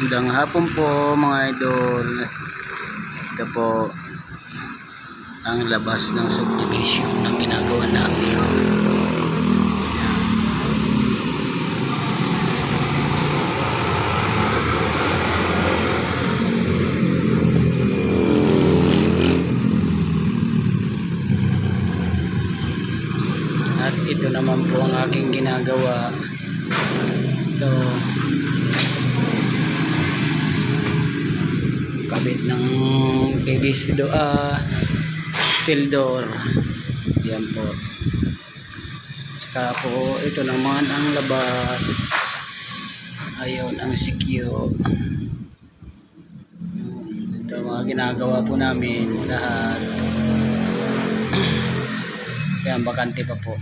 Magandang hapon po mga idol. Ito po ang labas ng subdivision na ginagawa namin. At ito naman po ang aking ginagawa. Ito kabit ng PVC steel door. Yan po. Saka po ito naman ang labas. Ayun ang sikyo. Ito mga ginagawa po namin lahat. Yan bakante pa po.